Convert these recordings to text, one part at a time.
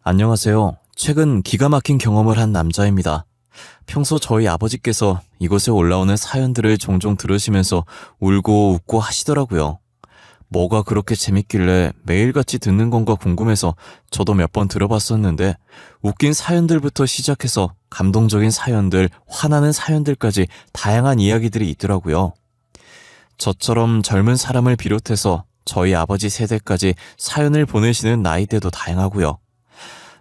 안녕하세요. 최근 기가 막힌 경험을 한 남자입니다. 평소 저희 아버지께서 이곳에 올라오는 사연들을 종종 들으시면서 울고 웃고 하시더라고요. 뭐가 그렇게 재밌길래 매일같이 듣는 건가 궁금해서 저도 몇 번 들어봤었는데 웃긴 사연들부터 시작해서 감동적인 사연들, 화나는 사연들까지 다양한 이야기들이 있더라고요. 저처럼 젊은 사람을 비롯해서 저희 아버지 세대까지 사연을 보내시는 나이대도 다양하고요.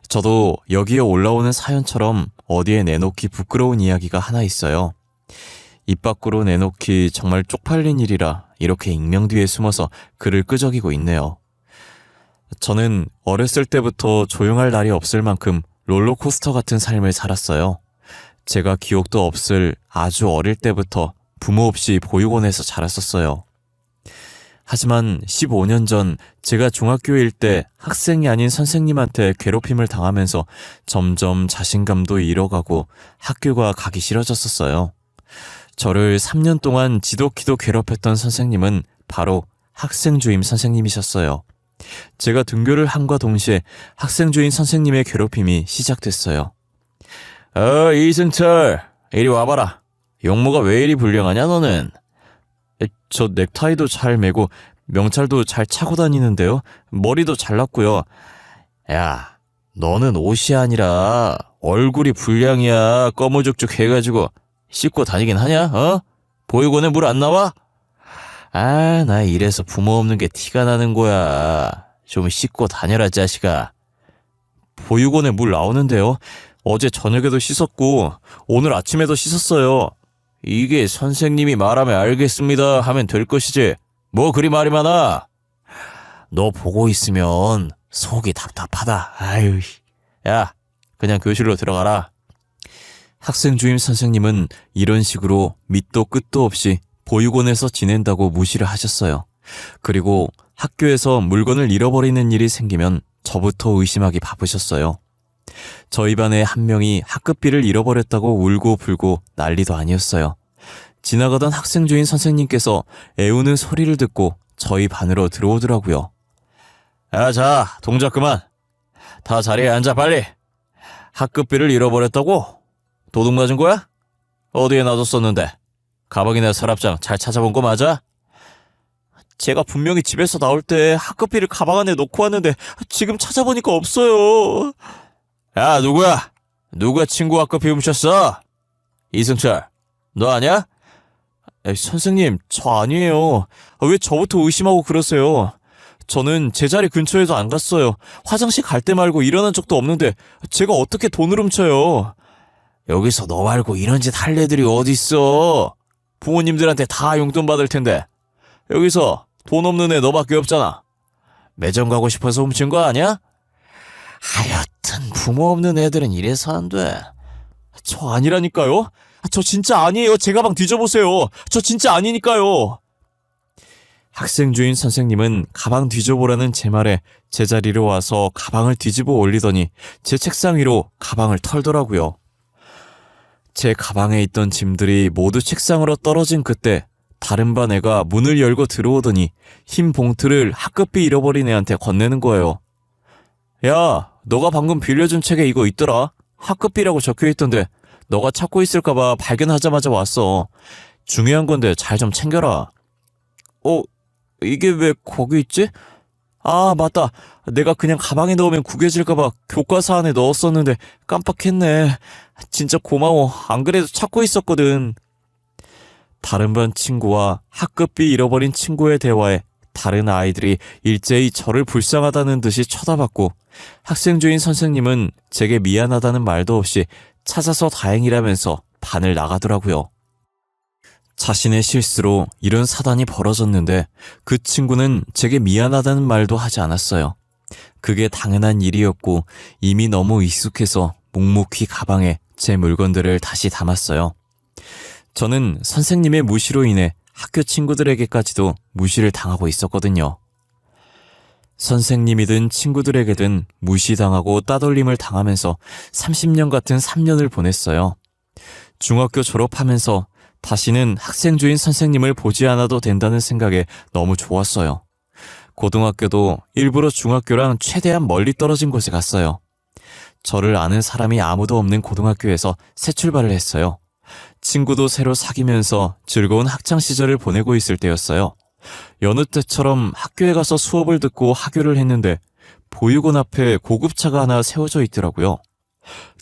저도 여기에 올라오는 사연처럼 어디에 내놓기 부끄러운 이야기가 하나 있어요. 입 밖으로 내놓기 정말 쪽팔린 일이라 이렇게 익명 뒤에 숨어서 글을 끄적이고 있네요. 저는 어렸을 때부터 조용할 날이 없을 만큼 롤러코스터 같은 삶을 살았어요. 제가 기억도 없을 아주 어릴 때부터 부모 없이 보육원에서 자랐었어요. 하지만 15년 전 제가 중학교일 때 학생이 아닌 선생님한테 괴롭힘을 당하면서 점점 자신감도 잃어가고 학교가 가기 싫어졌었어요. 저를 3년 동안 지독히도 괴롭혔던 선생님은 바로 학생주임 선생님이셨어요. 제가 등교를 함과 동시에 학생주임 선생님의 괴롭힘이 시작됐어요. 이승철, 이리 와봐라. 용모가 왜 이리 불량하냐 너는? 저 넥타이도 잘 매고 명찰도 잘 차고 다니는데요. 머리도 잘났고요. 야, 너는 옷이 아니라 얼굴이 불량이야. 꺼무죽죽 해가지고 씻고 다니긴 하냐? 보육원에 물 안 나와? 나 이래서 부모 없는 게 티가 나는 거야. 좀 씻고 다녀라 자식아. 보육원에 물 나오는데요. 어제 저녁에도 씻었고 오늘 아침에도 씻었어요. 이게 선생님이 말하면 알겠습니다 하면 될 것이지. 뭐 그리 말이 많아. 너 보고 있으면 속이 답답하다. 아유, 야, 그냥 교실로 들어가라. 학생 주임 선생님은 이런 식으로 밑도 끝도 없이 보육원에서 지낸다고 무시를 하셨어요. 그리고 학교에서 물건을 잃어버리는 일이 생기면 저부터 의심하기 바쁘셨어요. 저희 반에 한 명이 학급비를 잃어버렸다고 울고 불고 난리도 아니었어요. 지나가던 학생 주임 선생님께서 애우는 소리를 듣고 저희 반으로 들어오더라고요. 자, 동작 그만. 다 자리에 앉아 빨리. 학급비를 잃어버렸다고? 도둑 맞은 거야? 어디에 놔뒀었는데? 가방이나 서랍장 잘 찾아본 거 맞아? 제가 분명히 집에서 나올 때 학급비를 가방 안에 넣고 왔는데 지금 찾아보니까 없어요. 야, 누구야? 누가 친구 학급비 훔쳤어? 이승철, 너 아냐? 선생님, 저 아니에요. 왜 저부터 의심하고 그러세요? 저는 제 자리 근처에도 안 갔어요. 화장실 갈 때 말고 일어난 적도 없는데 제가 어떻게 돈을 훔쳐요? 여기서 너 말고 이런 짓 할 애들이 어딨어? 부모님들한테 다 용돈 받을 텐데. 여기서 돈 없는 애 너밖에 없잖아. 매점 가고 싶어서 훔친 거 아니야? 하여튼 부모 없는 애들은 이래서 안 돼. 저 아니라니까요? 저 진짜 아니에요. 제 가방 뒤져보세요. 저 진짜 아니니까요. 학생 주임 선생님은 가방 뒤져보라는 제 말에 제자리로 와서 가방을 뒤집어 올리더니 제 책상 위로 가방을 털더라고요. 제 가방에 있던 짐들이 모두 책상으로 떨어진 그때 다른 반 애가 문을 열고 들어오더니 흰 봉투를 학급비 잃어버린 애한테 건네는 거예요. 야, 너가 방금 빌려준 책에 이거 있더라. 학급비라고 적혀있던데 너가 찾고 있을까봐 발견하자마자 왔어. 중요한 건데 잘 좀 챙겨라. 이게 왜 거기 있지? 아, 맞다. 내가 그냥 가방에 넣으면 구겨질까봐 교과서 안에 넣었었는데 깜빡했네. 진짜 고마워. 안 그래도 찾고 있었거든. 다른 반 친구와 학급비 잃어버린 친구의 대화에 다른 아이들이 일제히 저를 불쌍하다는 듯이 쳐다봤고 학생 주임 선생님은 제게 미안하다는 말도 없이 찾아서 다행이라면서 반을 나가더라고요. 자신의 실수로 이런 사단이 벌어졌는데 그 친구는 제게 미안하다는 말도 하지 않았어요. 그게 당연한 일이었고 이미 너무 익숙해서 묵묵히 가방에 제 물건들을 다시 담았어요. 저는 선생님의 무시로 인해 학교 친구들에게까지도 무시를 당하고 있었거든요. 선생님이든 친구들에게든 무시당하고 따돌림을 당하면서 30년 같은 3년을 보냈어요. 중학교 졸업하면서 다시는 학생 주임 선생님을 보지 않아도 된다는 생각에 너무 좋았어요. 고등학교도 일부러 중학교랑 최대한 멀리 떨어진 곳에 갔어요. 저를 아는 사람이 아무도 없는 고등학교에서 새 출발을 했어요. 친구도 새로 사귀면서 즐거운 학창 시절을 보내고 있을 때였어요. 여느 때처럼 학교에 가서 수업을 듣고 하교를 했는데 보육원 앞에 고급차가 하나 세워져 있더라고요.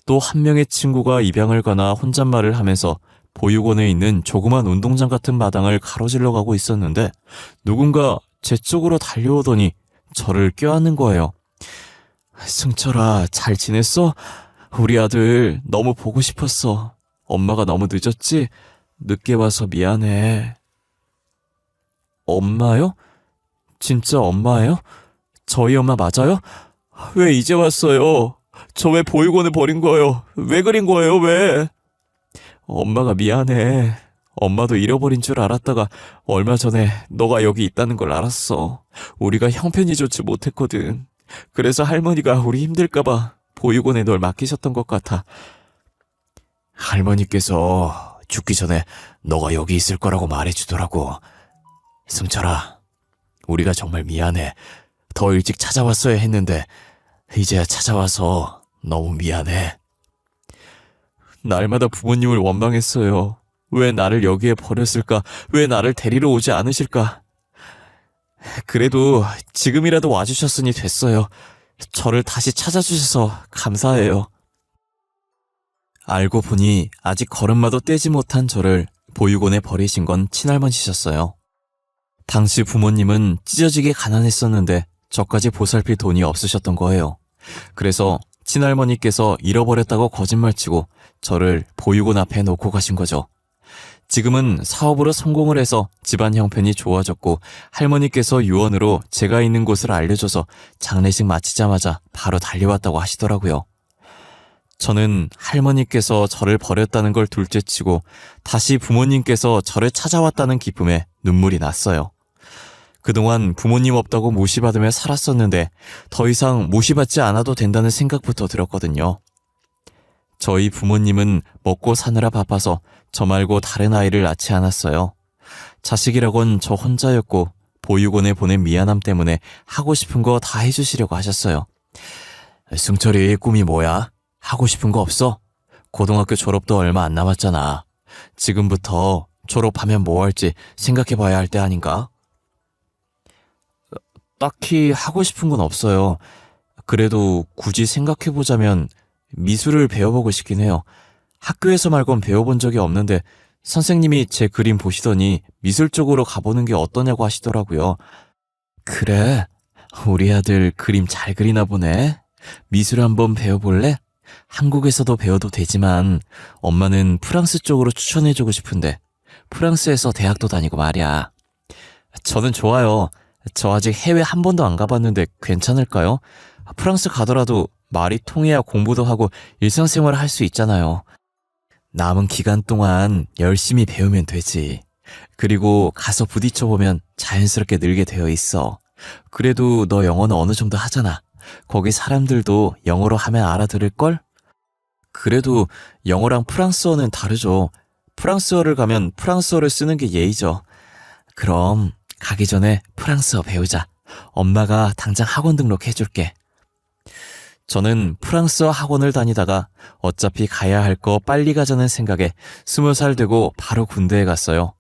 또 한 명의 친구가 입양을 가나 혼잣말을 하면서 보육원에 있는 조그만 운동장 같은 마당을 가로질러 가고 있었는데 누군가 제 쪽으로 달려오더니 저를 껴안는 거예요. 승철아, 잘 지냈어? 우리 아들 너무 보고 싶었어. 엄마가 너무 늦었지? 늦게 와서 미안해. 엄마요? 진짜 엄마예요? 저희 엄마 맞아요? 왜 이제 왔어요? 저 왜 보육원에 버린 거예요? 왜 그린 거예요, 왜? 엄마가 미안해. 엄마도 잃어버린 줄 알았다가 얼마 전에 너가 여기 있다는 걸 알았어. 우리가 형편이 좋지 못했거든. 그래서 할머니가 우리 힘들까봐 보육원에 널 맡기셨던 것 같아. 할머니께서 죽기 전에 너가 여기 있을 거라고 말해주더라고. 승철아, 우리가 정말 미안해. 더 일찍 찾아왔어야 했는데 이제야 찾아와서 너무 미안해. 날마다 부모님을 원망했어요. 왜 나를 여기에 버렸을까? 왜 나를 데리러 오지 않으실까? 그래도 지금이라도 와주셨으니 됐어요. 저를 다시 찾아주셔서 감사해요. 알고 보니 아직 걸음마도 떼지 못한 저를 보육원에 버리신 건 친할머니셨어요. 당시 부모님은 찢어지게 가난했었는데 저까지 보살필 돈이 없으셨던 거예요. 그래서 친할머니께서 잃어버렸다고 거짓말치고 저를 보육원 앞에 놓고 가신 거죠. 지금은 사업으로 성공을 해서 집안 형편이 좋아졌고 할머니께서 유언으로 제가 있는 곳을 알려줘서 장례식 마치자마자 바로 달려왔다고 하시더라고요. 저는 할머니께서 저를 버렸다는 걸 둘째치고 다시 부모님께서 저를 찾아왔다는 기쁨에 눈물이 났어요. 그동안 부모님 없다고 무시받으며 살았었는데 더 이상 무시받지 않아도 된다는 생각부터 들었거든요. 저희 부모님은 먹고 사느라 바빠서 저 말고 다른 아이를 낳지 않았어요. 자식이라곤 저 혼자였고 보육원에 보낸 미안함 때문에 하고 싶은 거 다 해주시려고 하셨어요. 승철이 꿈이 뭐야? 하고 싶은 거 없어? 고등학교 졸업도 얼마 안 남았잖아. 지금부터 졸업하면 뭐 할지 생각해봐야 할 때 아닌가? 딱히 하고 싶은 건 없어요. 그래도 굳이 생각해보자면 미술을 배워보고 싶긴 해요. 학교에서 말곤 배워본 적이 없는데 선생님이 제 그림 보시더니 미술 쪽으로 가보는 게 어떠냐고 하시더라고요. 그래? 우리 아들 그림 잘 그리나 보네. 미술 한번 배워볼래? 한국에서도 배워도 되지만 엄마는 프랑스 쪽으로 추천해주고 싶은데 프랑스에서 대학도 다니고 말이야. 저는 좋아요. 저 아직 해외 한 번도 안 가봤는데 괜찮을까요? 프랑스 가더라도 말이 통해야 공부도 하고 일상생활을 할 수 있잖아요. 남은 기간 동안 열심히 배우면 되지. 그리고 가서 부딪혀보면 자연스럽게 늘게 되어 있어. 그래도 너 영어는 어느 정도 하잖아. 거기 사람들도 영어로 하면 알아들을걸? 그래도 영어랑 프랑스어는 다르죠. 프랑스어를 가면 프랑스어를 쓰는 게 예의죠. 그럼 가기 전에 프랑스어 배우자. 엄마가 당장 학원 등록해줄게. 저는 프랑스어 학원을 다니다가 어차피 가야 할 거 빨리 가자는 생각에 20살 되고 바로 군대에 갔어요.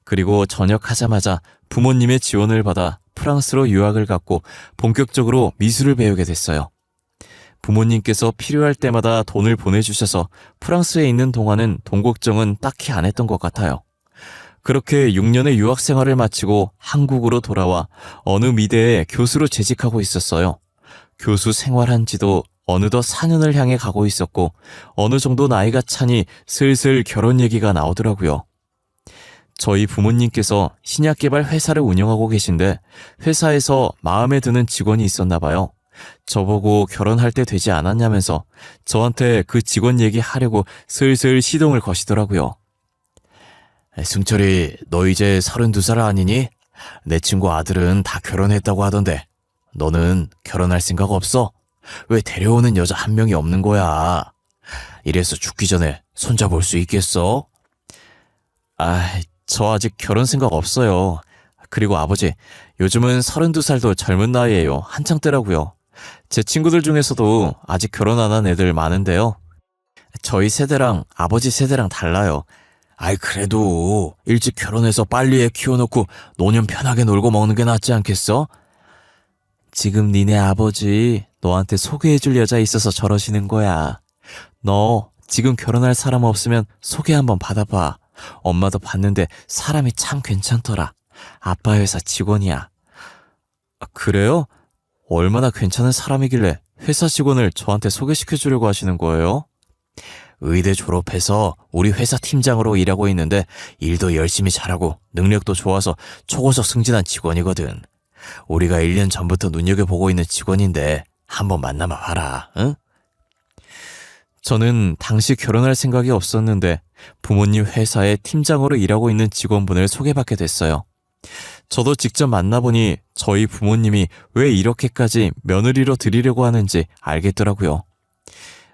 그리고 전역하자마자 부모님의 지원을 받아 프랑스로 유학을 갔고 본격적으로 미술을 배우게 됐어요. 부모님께서 필요할 때마다 돈을 보내주셔서 프랑스에 있는 동안은 돈 걱정은 딱히 안 했던 것 같아요. 그렇게 6년의 유학 생활을 마치고 한국으로 돌아와 어느 미대에 교수로 재직하고 있었어요. 교수 생활한 지도 어느덧 4년을 향해 가고 있었고 어느 정도 나이가 차니 슬슬 결혼 얘기가 나오더라고요. 저희 부모님께서 신약 개발 회사를 운영하고 계신데 회사에서 마음에 드는 직원이 있었나 봐요. 저보고 결혼할 때 되지 않았냐면서 저한테 그 직원 얘기하려고 슬슬 시동을 거시더라고요. 승철이, 너 이제 32살 아니니? 내 친구 아들은 다 결혼했다고 하던데 너는 결혼할 생각 없어? 왜 데려오는 여자 한 명이 없는 거야? 이래서 죽기 전에 손잡을 수 있겠어? 저 아직 결혼 생각 없어요. 그리고 아버지, 요즘은 32살도 젊은 나이에요. 한창 때라고요. 제 친구들 중에서도 아직 결혼 안 한 애들 많은데요. 저희 세대랑 아버지 세대랑 달라요. 아이, 그래도 일찍 결혼해서 빨리 애 키워놓고 노년 편하게 놀고 먹는 게 낫지 않겠어? 지금 니네 아버지 너한테 소개해줄 여자 있어서 저러시는 거야. 너 지금 결혼할 사람 없으면 소개 한번 받아봐. 엄마도 봤는데 사람이 참 괜찮더라. 아빠 회사 직원이야. 아, 그래요? 얼마나 괜찮은 사람이길래 회사 직원을 저한테 소개시켜주려고 하시는 거예요? 의대 졸업해서 우리 회사 팀장으로 일하고 있는데 일도 열심히 잘하고 능력도 좋아서 초고속 승진한 직원이거든. 우리가 1년 전부터 눈여겨보고 있는 직원인데 한번 만나봐 봐라, 응? 저는 당시 결혼할 생각이 없었는데 부모님 회사에 팀장으로 일하고 있는 직원분을 소개받게 됐어요. 저도 직접 만나보니 저희 부모님이 왜 이렇게까지 며느리로 들이려고 하는지 알겠더라고요.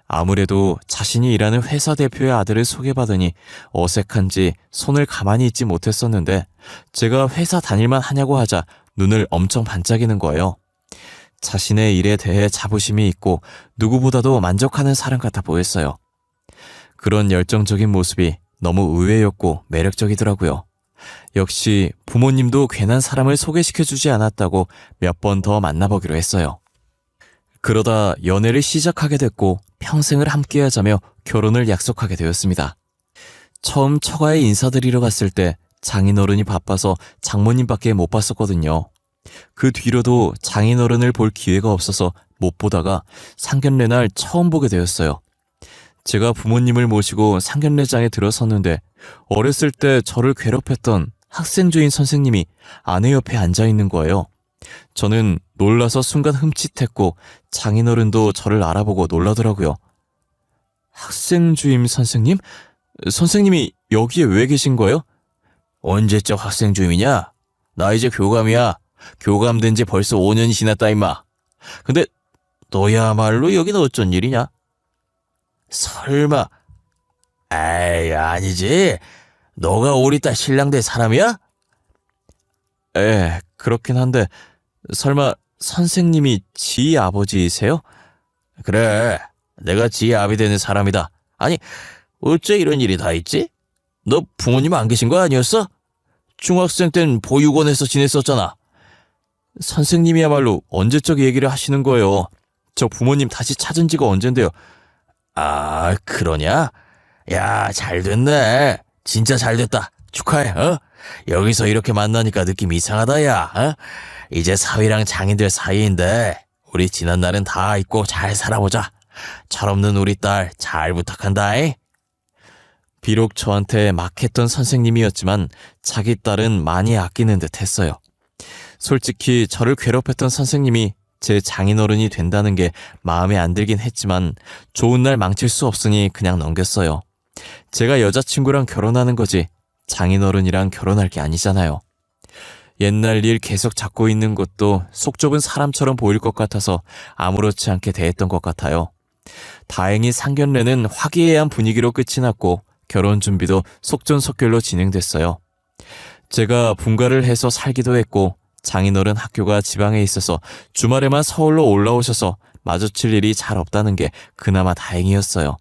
아무래도 자신이 일하는 회사 대표의 아들을 소개받으니 어색한지 손을 가만히 있지 못했었는데 제가 회사 다닐만 하냐고 하자 눈을 엄청 반짝이는 거예요. 자신의 일에 대해 자부심이 있고 누구보다도 만족하는 사람 같아 보였어요. 그런 열정적인 모습이 너무 의외였고 매력적이더라고요. 역시 부모님도 괜한 사람을 소개시켜주지 않았다고 몇 번 더 만나보기로 했어요. 그러다 연애를 시작하게 됐고 평생을 함께하자며 결혼을 약속하게 되었습니다. 처음 처가에 인사드리러 갔을 때 장인어른이 바빠서 장모님밖에 못 봤었거든요. 그 뒤로도 장인어른을 볼 기회가 없어서 못 보다가 상견례 날 처음 보게 되었어요. 제가 부모님을 모시고 상견례장에 들어섰는데 어렸을 때 저를 괴롭혔던 학생주임 선생님이 아내 옆에 앉아있는 거예요. 저는 놀라서 순간 흠칫했고 장인어른도 저를 알아보고 놀라더라고요. 학생주임 선생님? 선생님이 여기에 왜 계신 거예요? 언제적 학생주임이냐? 나 이제 교감이야. 교감된 지 벌써 5년이 지났다 임마. 근데 너야말로 여기는 어쩐 일이냐? 설마. 에이, 아니지. 너가 우리 딸 신랑 될 사람이야? 그렇긴 한데 설마 선생님이 지 아버지이세요? 그래, 내가 지 아비 되는 사람이다. 아니, 어째 이런 일이 다 있지? 너 부모님 안 계신 거 아니었어? 중학생 땐 보육원에서 지냈었잖아. 선생님이야말로 언제적 얘기를 하시는 거예요. 저 부모님 다시 찾은 지가 언젠데요. 아, 그러냐? 야, 잘 됐네. 진짜 잘 됐다. 축하해, 어? 여기서 이렇게 만나니까 느낌 이상하다, 야, 어? 이제 사위랑 장인들 사이인데 우리 지난 날은 다 잊고 잘 살아보자. 철없는 우리 딸 잘 부탁한다잉. 비록 저한테 막했던 선생님이었지만 자기 딸은 많이 아끼는 듯 했어요. 솔직히 저를 괴롭혔던 선생님이 제 장인어른이 된다는 게 마음에 안 들긴 했지만 좋은 날 망칠 수 없으니 그냥 넘겼어요. 제가 여자친구랑 결혼하는 거지 장인어른이랑 결혼할 게 아니잖아요. 옛날 일 계속 잡고 있는 것도 속 좁은 사람처럼 보일 것 같아서 아무렇지 않게 대했던 것 같아요. 다행히 상견례는 화기애애한 분위기로 끝이 났고 결혼 준비도 속전속결로 진행됐어요. 제가 분가를 해서 살기도 했고 장인어른 학교가 지방에 있어서 주말에만 서울로 올라오셔서 마주칠 일이 잘 없다는 게 그나마 다행이었어요.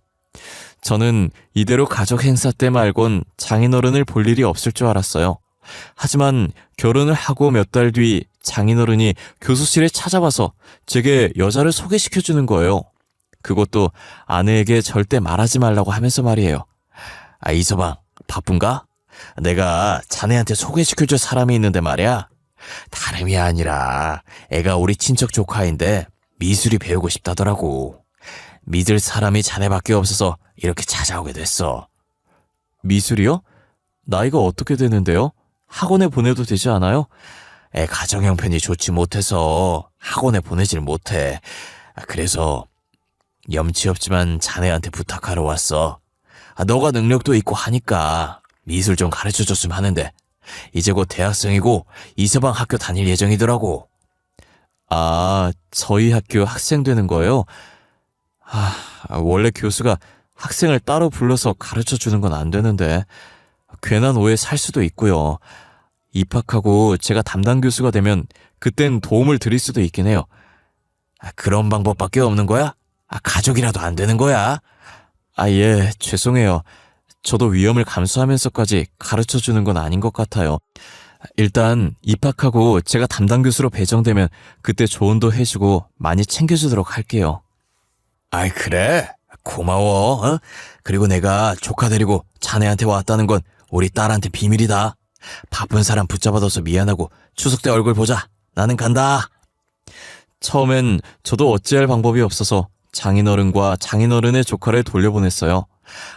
저는 이대로 가족 행사 때 말곤 장인어른을 볼 일이 없을 줄 알았어요. 하지만 결혼을 하고 몇 달 뒤 장인어른이 교수실에 찾아와서 제게 여자를 소개시켜주는 거예요. 그것도 아내에게 절대 말하지 말라고 하면서 말이에요. 아, 이서방, 바쁜가? 내가 자네한테 소개시켜줄 사람이 있는데 말이야. 다름이 아니라 애가 우리 친척 조카인데 미술이 배우고 싶다더라고. 믿을 사람이 자네밖에 없어서 이렇게 찾아오게 됐어. 미술이요? 나이가 어떻게 되는데요? 학원에 보내도 되지 않아요? 애 가정 형편이 좋지 못해서 학원에 보내질 못해. 그래서 염치 없지만 자네한테 부탁하러 왔어. 너가 능력도 있고 하니까 미술 좀 가르쳐줬으면 하는데 이제 곧 대학생이고 이서방 학교 다닐 예정이더라고. 아, 저희 학교 학생 되는 거예요? 원래 교수가 학생을 따로 불러서 가르쳐주는 건 안 되는데 괜한 오해 살 수도 있고요. 입학하고 제가 담당 교수가 되면 그땐 도움을 드릴 수도 있긴 해요. 그런 방법밖에 없는 거야? 가족이라도 안 되는 거야? 예, 죄송해요. 저도 위험을 감수하면서까지 가르쳐 주는 건 아닌 것 같아요. 일단 입학하고 제가 담당 교수로 배정되면 그때 조언도 해주고 많이 챙겨주도록 할게요. 그래? 고마워. 그리고 내가 조카 데리고 자네한테 왔다는 건 우리 딸한테 비밀이다. 바쁜 사람 붙잡아둬서 미안하고 추석 때 얼굴 보자. 나는 간다. 처음엔 저도 어찌할 방법이 없어서 장인어른과 장인어른의 조카를 돌려보냈어요.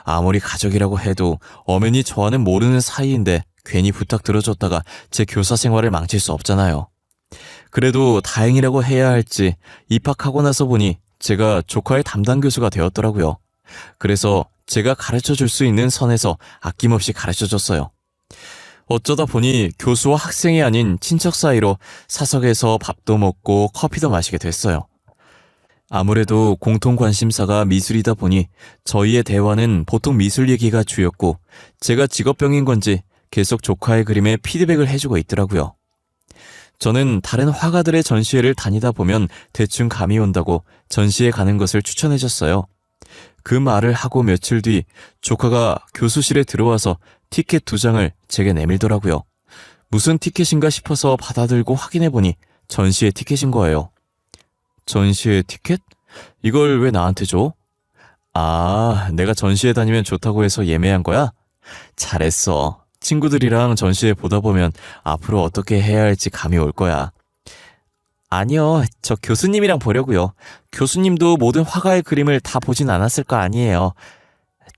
아무리 가족이라고 해도 엄연히 저와는 모르는 사이인데 괜히 부탁 들어줬다가 제 교사 생활을 망칠 수 없잖아요. 그래도 다행이라고 해야 할지 입학하고 나서 보니 제가 조카의 담당 교수가 되었더라고요. 그래서 제가 가르쳐 줄 수 있는 선에서 아낌없이 가르쳐 줬어요. 어쩌다 보니 교수와 학생이 아닌 친척 사이로 사석에서 밥도 먹고 커피도 마시게 됐어요. 아무래도 공통 관심사가 미술이다 보니 저희의 대화는 보통 미술 얘기가 주였고 제가 직업병인 건지 계속 조카의 그림에 피드백을 해주고 있더라고요. 저는 다른 화가들의 전시회를 다니다 보면 대충 감이 온다고 전시회 가는 것을 추천해줬어요. 그 말을 하고 며칠 뒤 조카가 교수실에 들어와서 티켓 2장을 제게 내밀더라고요. 무슨 티켓인가 싶어서 받아들고 확인해보니 전시회 티켓인 거예요. 전시회 티켓? 이걸 왜 나한테 줘? 내가 전시회 다니면 좋다고 해서 예매한 거야? 잘했어. 친구들이랑 전시회 보다 보면 앞으로 어떻게 해야 할지 감이 올 거야. 아니요, 저 교수님이랑 보려고요. 교수님도 모든 화가의 그림을 다 보진 않았을 거 아니에요.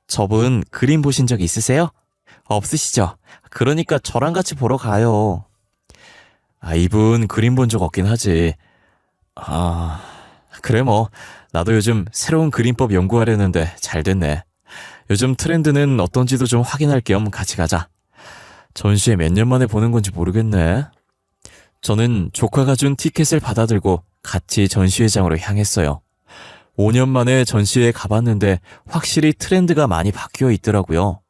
저분 그림 보신 적 있으세요? 없으시죠? 그러니까 저랑 같이 보러 가요. 이분 그림 본 적 없긴 하지. 그래 뭐 나도 요즘 새로운 그림법 연구하려는데 잘 됐네. 요즘 트렌드는 어떤지도 좀 확인할 겸 같이 가자. 전시회 몇 년 만에 보는 건지 모르겠네. 저는 조카가 준 티켓을 받아들고 같이 전시회장으로 향했어요. 5년 만에 전시회에 가봤는데 확실히 트렌드가 많이 바뀌어 있더라고요.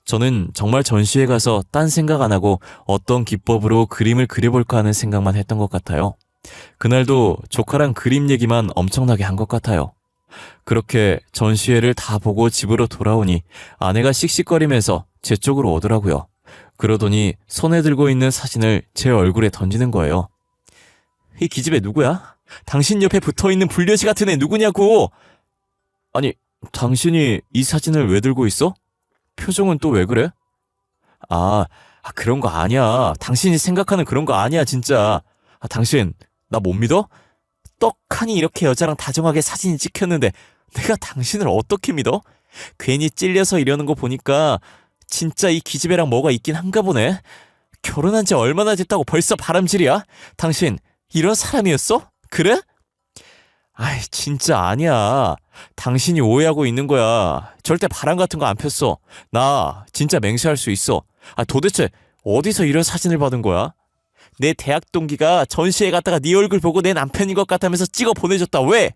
저는 정말 전시회 가서 딴 생각 안 하고 어떤 기법으로 그림을 그려볼까 하는 생각만 했던 것 같아요. 그날도 조카랑 그림 얘기만 엄청나게 한 것 같아요. 그렇게 전시회를 다 보고 집으로 돌아오니 아내가 씩씩거리면서 제 쪽으로 오더라고요. 그러더니 손에 들고 있는 사진을 제 얼굴에 던지는 거예요. 이 기집애 누구야? 당신 옆에 붙어있는 불려시 같은 애 누구냐고! 아니, 당신이 이 사진을 왜 들고 있어? 표정은 또 왜 그래? 그런 거 아니야. 당신이 생각하는 그런 거 아니야, 진짜. 당신, 나 못 믿어? 떡하니 이렇게 여자랑 다정하게 사진이 찍혔는데 내가 당신을 어떻게 믿어? 괜히 찔려서 이러는 거 보니까 진짜 이 기집애랑 뭐가 있긴 한가 보네. 결혼한 지 얼마나 됐다고 벌써 바람질이야? 당신 이런 사람이었어? 그래? 진짜 아니야. 당신이 오해하고 있는 거야. 절대 바람 같은 거 안 폈어. 나 진짜 맹세할 수 있어. 도대체 어디서 이런 사진을 받은 거야? 내 대학 동기가 전시회 갔다가 네 얼굴 보고 내 남편인 것 같다면서 찍어 보내줬다. 왜?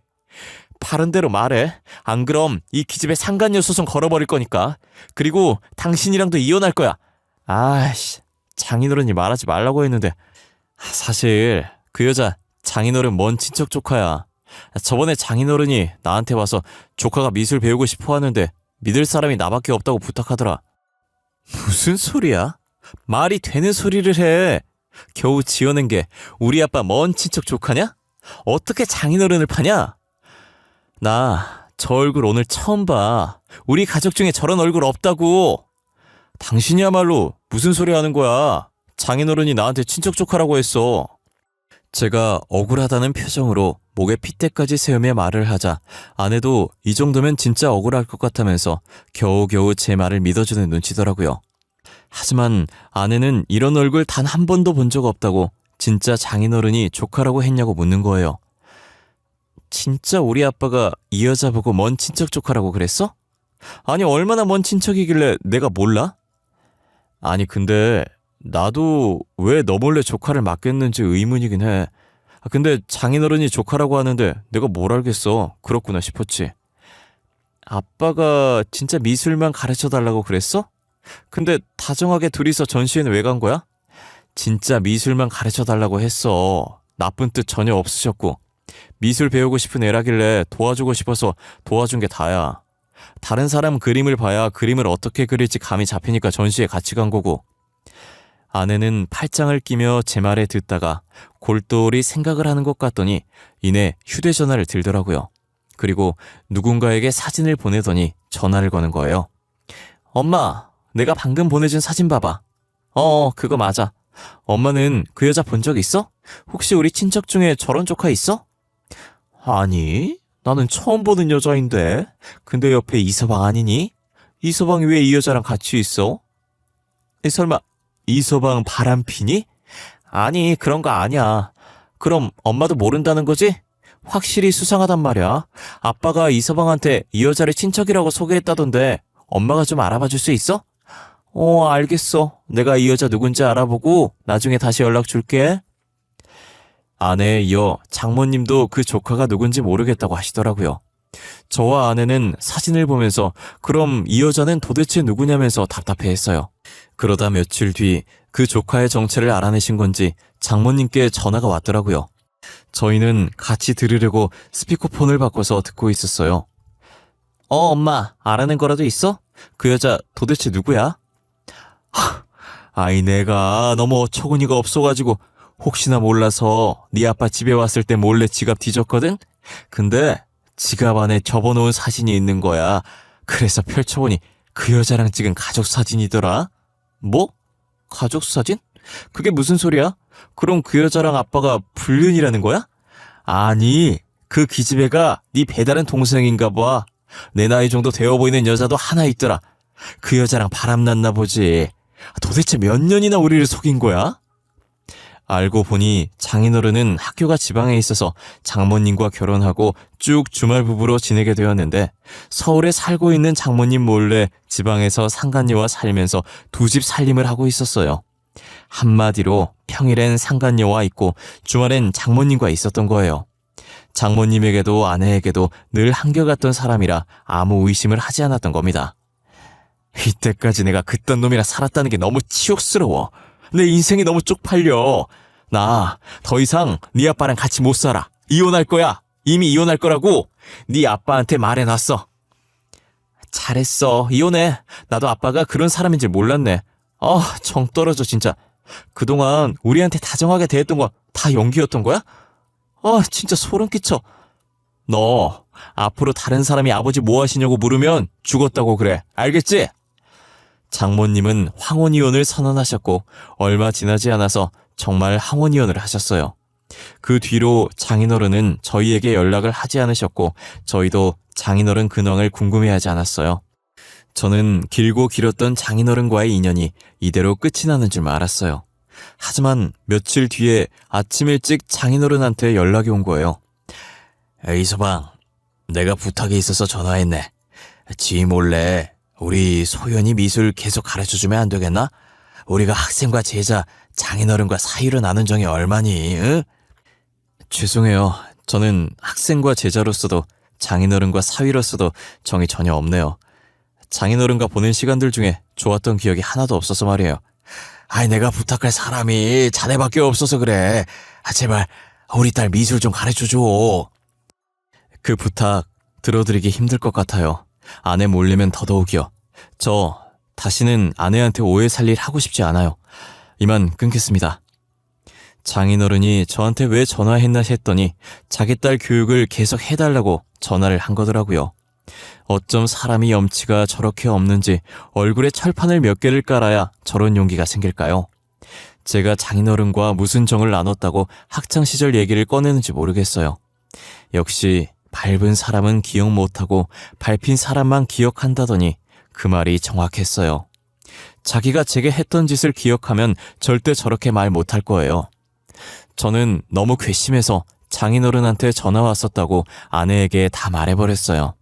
바른 대로 말해. 안 그럼 이 기집애 상간녀 소송 걸어버릴 거니까. 그리고 당신이랑도 이혼할 거야. 장인어른이 말하지 말라고 했는데 사실 그 여자 장인어른 먼 친척 조카야. 저번에 장인어른이 나한테 와서 조카가 미술 배우고 싶어 하는데 믿을 사람이 나밖에 없다고 부탁하더라. 무슨 소리야? 말이 되는 소리를 해. 겨우 지어낸 게 우리 아빠 먼 친척 조카냐? 어떻게 장인어른을 파냐? 나 저 얼굴 오늘 처음 봐. 우리 가족 중에 저런 얼굴 없다고. 당신이야말로 무슨 소리 하는 거야. 장인어른이 나한테 친척 조카라고 했어. 제가 억울하다는 표정으로 목에 핏대까지 세우며 말을 하자 아내도 이 정도면 진짜 억울할 것 같다면서 겨우겨우 제 말을 믿어주는 눈치더라고요. 하지만 아내는 이런 얼굴 단 한 번도 본 적 없다고 진짜 장인어른이 조카라고 했냐고 묻는 거예요. 진짜 우리 아빠가 이 여자 보고 먼 친척 조카라고 그랬어? 아니 얼마나 먼 친척이길래 내가 몰라? 근데 나도 왜 너 몰래 조카를 맡겼는지 의문이긴 해. 근데 장인어른이 조카라고 하는데 내가 뭘 알겠어. 그렇구나 싶었지. 아빠가 진짜 미술만 가르쳐달라고 그랬어? 근데 다정하게 둘이서 전시회는 왜 간 거야? 진짜 미술만 가르쳐달라고 했어. 나쁜 뜻 전혀 없으셨고. 미술 배우고 싶은 애라길래 도와주고 싶어서 도와준 게 다야. 다른 사람 그림을 봐야 그림을 어떻게 그릴지 감이 잡히니까 전시에 같이 간 거고. 아내는 팔짱을 끼며 제 말에 듣다가 골똘히 생각을 하는 것 같더니 이내 휴대전화를 들더라고요. 그리고 누군가에게 사진을 보내더니 전화를 거는 거예요. 엄마, 내가 방금 보내준 사진 봐봐. 그거 맞아. 엄마는 그 여자 본 적 있어? 혹시 우리 친척 중에 저런 조카 있어? 아니, 나는 처음 보는 여자인데. 근데 옆에 이서방 아니니? 이서방이 왜 이 여자랑 같이 있어? 설마 이서방 바람피니? 아니, 그런 거 아니야. 그럼 엄마도 모른다는 거지? 확실히 수상하단 말이야. 아빠가 이서방한테 이 여자를 친척이라고 소개했다던데 엄마가 좀 알아봐 줄 수 있어? 알겠어. 내가 이 여자 누군지 알아보고 나중에 다시 연락 줄게. 아내에 이어 장모님도 그 조카가 누군지 모르겠다고 하시더라고요. 저와 아내는 사진을 보면서 그럼 이 여자는 도대체 누구냐면서 답답해했어요. 그러다 며칠 뒤 그 조카의 정체를 알아내신 건지 장모님께 전화가 왔더라고요. 저희는 같이 들으려고 스피커폰을 바꿔서 듣고 있었어요. 엄마, 알아낸 거라도 있어? 그 여자 도대체 누구야? 아이, 내가 너무 어처구니가 없어가지고 혹시나 몰라서 네 아빠 집에 왔을 때 몰래 지갑 뒤졌거든? 근데 지갑 안에 접어놓은 사진이 있는 거야. 그래서 펼쳐보니 그 여자랑 찍은 가족 사진이더라. 뭐? 가족 사진? 그게 무슨 소리야? 그럼 그 여자랑 아빠가 불륜이라는 거야? 아니, 그 기집애가 네 배다른 동생인가 봐. 내 나이 정도 되어 보이는 여자도 하나 있더라. 그 여자랑 바람났나 보지. 도대체 몇 년이나 우리를 속인 거야? 알고 보니 장인어른은 학교가 지방에 있어서 장모님과 결혼하고 쭉 주말 부부로 지내게 되었는데 서울에 살고 있는 장모님 몰래 지방에서 상간녀와 살면서 두 집 살림을 하고 있었어요. 한마디로 평일엔 상간녀와 있고 주말엔 장모님과 있었던 거예요. 장모님에게도 아내에게도 늘 한결같던 사람이라 아무 의심을 하지 않았던 겁니다. 이때까지 내가 그딴 놈이랑 살았다는 게 너무 치욕스러워. 내 인생이 너무 쪽팔려. 나 더 이상 네 아빠랑 같이 못 살아. 이혼할 거야. 이미 이혼할 거라고 네 아빠한테 말해놨어. 잘했어. 이혼해. 나도 아빠가 그런 사람인 줄 몰랐네. 정 떨어져 진짜. 그동안 우리한테 다정하게 대했던 거 다 연기였던 거야? 진짜 소름 끼쳐. 너 앞으로 다른 사람이 아버지 뭐 하시냐고 물으면 죽었다고 그래. 알겠지? 장모님은 황혼이혼을 선언하셨고 얼마 지나지 않아서 정말 황혼이혼을 하셨어요. 그 뒤로 장인어른은 저희에게 연락을 하지 않으셨고 저희도 장인어른 근황을 궁금해하지 않았어요. 저는 길고 길었던 장인어른과의 인연이 이대로 끝이 나는 줄 알았어요. 하지만 며칠 뒤에 아침 일찍 장인어른한테 연락이 온 거예요. 이서방, 내가 부탁이 있어서 전화했네. 지 몰래 우리 소연이 미술 계속 가르쳐주면 안 되겠나? 우리가 학생과 제자, 장인어른과 사이로 나눈 정이 얼마니? 응? 죄송해요. 저는 학생과 제자로서도 장인어른과 사위로서도 정이 전혀 없네요. 장인어른과 보낸 시간들 중에 좋았던 기억이 하나도 없어서 말이에요. 내가 부탁할 사람이 자네밖에 없어서 그래. 제발 우리 딸 미술 좀 가르쳐줘. 그 부탁 들어드리기 힘들 것 같아요. 아내 몰리면 더더욱이요. 저 다시는 아내한테 오해 살 일 하고 싶지 않아요. 이만 끊겠습니다. 장인어른이 저한테 왜 전화했나 했더니 자기 딸 교육을 계속 해달라고 전화를 한 거더라고요. 어쩜 사람이 염치가 저렇게 없는지 얼굴에 철판을 몇 개를 깔아야 저런 용기가 생길까요? 제가 장인어른과 무슨 정을 나눴다고 학창시절 얘기를 꺼내는지 모르겠어요. 역시 밟은 사람은 기억 못하고 밟힌 사람만 기억한다더니 그 말이 정확했어요. 자기가 제게 했던 짓을 기억하면 절대 저렇게 말 못할 거예요. 저는 너무 괘씸해서 장인어른한테 전화 왔었다고 아내에게 다 말해버렸어요.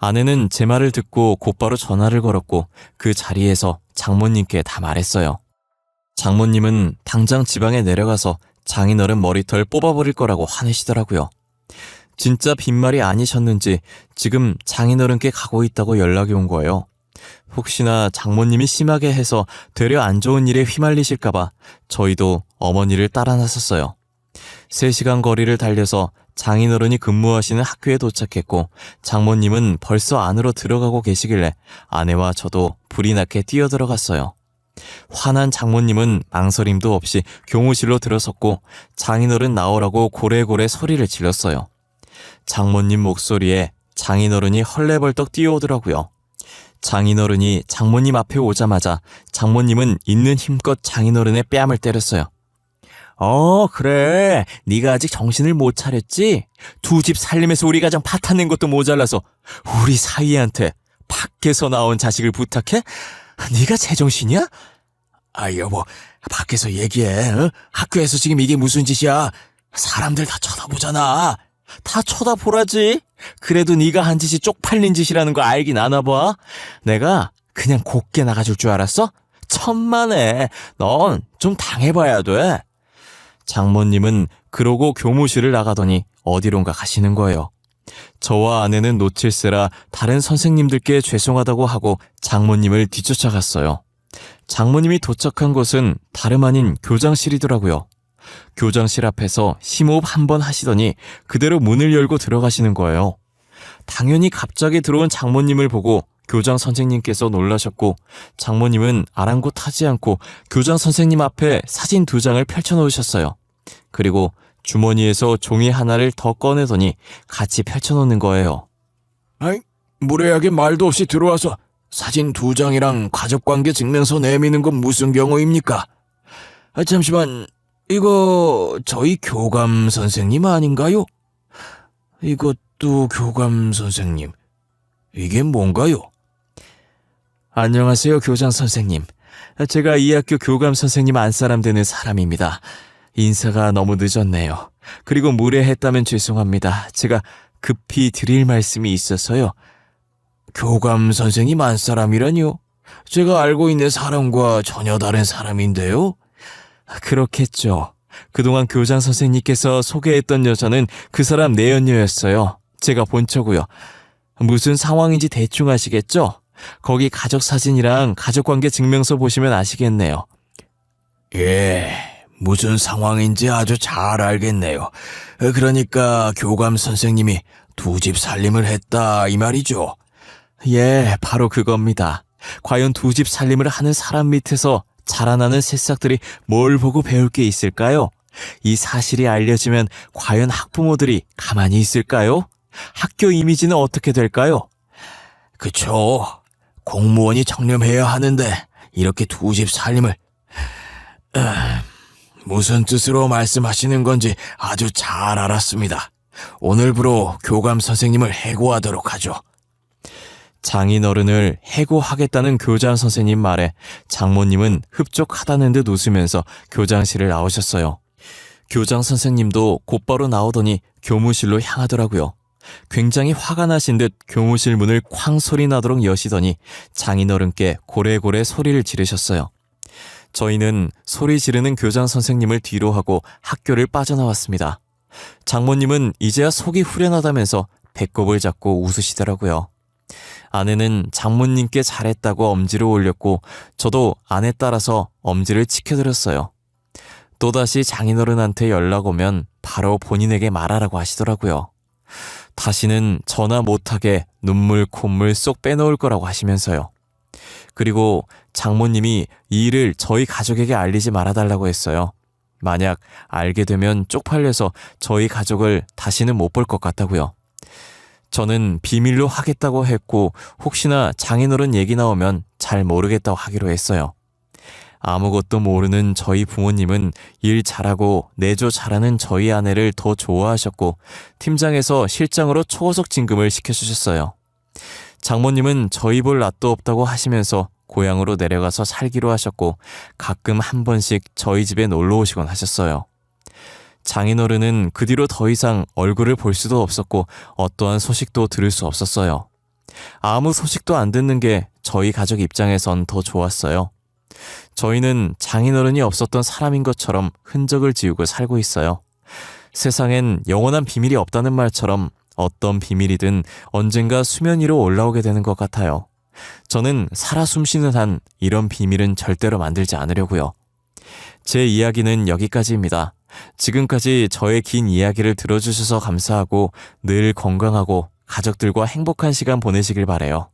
아내는 제 말을 듣고 곧바로 전화를 걸었고 그 자리에서 장모님께 다 말했어요. 장모님은 당장 지방에 내려가서 장인어른 머리털 뽑아버릴 거라고 화내시더라고요. 진짜 빈말이 아니셨는지 지금 장인어른께 가고 있다고 연락이 온 거예요. 혹시나 장모님이 심하게 해서 되려 안 좋은 일에 휘말리실까봐 저희도 어머니를 따라 나섰어요. 3시간 거리를 달려서 장인어른이 근무하시는 학교에 도착했고 장모님은 벌써 안으로 들어가고 계시길래 아내와 저도 불이 나게 뛰어들어갔어요. 화난 장모님은 망설임도 없이 교무실로 들어섰고 장인어른 나오라고 고래고래 소리를 질렀어요. 장모님 목소리에 장인어른이 헐레벌떡 뛰어오더라고요. 장인어른이 장모님 앞에 오자마자 장모님은 있는 힘껏 장인어른의 뺨을 때렸어요. 그래. 네가 아직 정신을 못 차렸지? 두 집 살림에서 우리 가정 파탄낸 것도 모자라서 우리 사위한테 밖에서 나온 자식을 부탁해? 네가 제정신이야? 여보, 밖에서 얘기해. 어? 학교에서 지금 이게 무슨 짓이야? 사람들 다 쳐다보잖아. 다 쳐다보라지. 그래도 네가 한 짓이 쪽팔린 짓이라는 거 알긴 아나 봐. 내가 그냥 곱게 나가줄 줄 알았어? 천만에. 넌 좀 당해봐야 돼. 장모님은 그러고 교무실을 나가더니 어디론가 가시는 거예요. 저와 아내는 놓칠세라 다른 선생님들께 죄송하다고 하고 장모님을 뒤쫓아갔어요. 장모님이 도착한 곳은 다름 아닌 교장실이더라고요. 교장실 앞에서 심호흡 한 번 하시더니 그대로 문을 열고 들어가시는 거예요. 당연히 갑자기 들어온 장모님을 보고 교장 선생님께서 놀라셨고 장모님은 아랑곳하지 않고 교장 선생님 앞에 사진 2장을 펼쳐놓으셨어요. 그리고 주머니에서 종이 하나를 더 꺼내더니 같이 펼쳐놓는 거예요. 무례하게 말도 없이 들어와서 사진 2장이랑 가족관계 증명서 내미는 건 무슨 경우입니까? 잠시만, 이거 저희 교감 선생님 아닌가요? 이것도 교감 선생님. 이게 뭔가요? 안녕하세요, 교장 선생님. 제가 이 학교 교감 선생님 안사람 되는 사람입니다. 인사가 너무 늦었네요. 그리고 무례했다면 죄송합니다. 제가 급히 드릴 말씀이 있어서요. 교감 선생님 안사람이라뇨? 제가 알고 있는 사람과 전혀 다른 사람인데요? 그렇겠죠. 그동안 교장 선생님께서 소개했던 여자는 그 사람 내연녀였어요. 제가 본 척고요. 무슨 상황인지 대충 아시겠죠? 거기 가족사진이랑 가족관계 증명서 보시면 아시겠네요. 예, 무슨 상황인지 아주 잘 알겠네요. 그러니까 교감 선생님이 2집 살림을 했다 이 말이죠? 예, 바로 그겁니다. 과연 2집 살림을 하는 사람 밑에서 자라나는 새싹들이 뭘 보고 배울 게 있을까요? 이 사실이 알려지면 과연 학부모들이 가만히 있을까요? 학교 이미지는 어떻게 될까요? 그쵸. 공무원이 청렴해야 하는데 이렇게 2집 살림을... 무슨 뜻으로 말씀하시는 건지 아주 잘 알았습니다. 오늘부로 교감 선생님을 해고하도록 하죠. 장인어른을 해고하겠다는 교장 선생님 말에 장모님은 흡족하다는 듯 웃으면서 교장실을 나오셨어요. 교장 선생님도 곧바로 나오더니 교무실로 향하더라고요. 굉장히 화가 나신 듯 교무실 문을 쾅 소리 나도록 여시더니 장인어른께 고래고래 소리를 지르셨어요. 저희는 소리 지르는 교장 선생님을 뒤로 하고 학교를 빠져나왔습니다. 장모님은 이제야 속이 후련하다면서 배꼽을 잡고 웃으시더라고요. 아내는 장모님께 잘했다고 엄지를 올렸고 저도 아내 따라서 엄지를 치켜드렸어요. 또다시 장인어른한테 연락 오면 바로 본인에게 말하라고 하시더라고요. 다시는 전화 못하게 눈물 콧물 쏙 빼놓을 거라고 하시면서요. 그리고 장모님이 이 일을 저희 가족에게 알리지 말아달라고 했어요. 만약 알게 되면 쪽팔려서 저희 가족을 다시는 못 볼 것 같다고요. 저는 비밀로 하겠다고 했고 혹시나 장인어른 얘기 나오면 잘 모르겠다고 하기로 했어요. 아무것도 모르는 저희 부모님은 일 잘하고 내조 잘하는 저희 아내를 더 좋아하셨고 팀장에서 실장으로 초고속 진급을 시켜주셨어요. 장모님은 저희 볼 낯도 없다고 하시면서 고향으로 내려가서 살기로 하셨고 가끔 한 번씩 저희 집에 놀러 오시곤 하셨어요. 장인어른은 그 뒤로 더 이상 얼굴을 볼 수도 없었고 어떠한 소식도 들을 수 없었어요. 아무 소식도 안 듣는 게 저희 가족 입장에선 더 좋았어요. 저희는 장인어른이 없었던 사람인 것처럼 흔적을 지우고 살고 있어요. 세상엔 영원한 비밀이 없다는 말처럼 어떤 비밀이든 언젠가 수면 위로 올라오게 되는 것 같아요. 저는 살아 숨쉬는 한 이런 비밀은 절대로 만들지 않으려고요. 제 이야기는 여기까지입니다. 지금까지 저의 긴 이야기를 들어주셔서 감사하고 늘 건강하고 가족들과 행복한 시간 보내시길 바래요.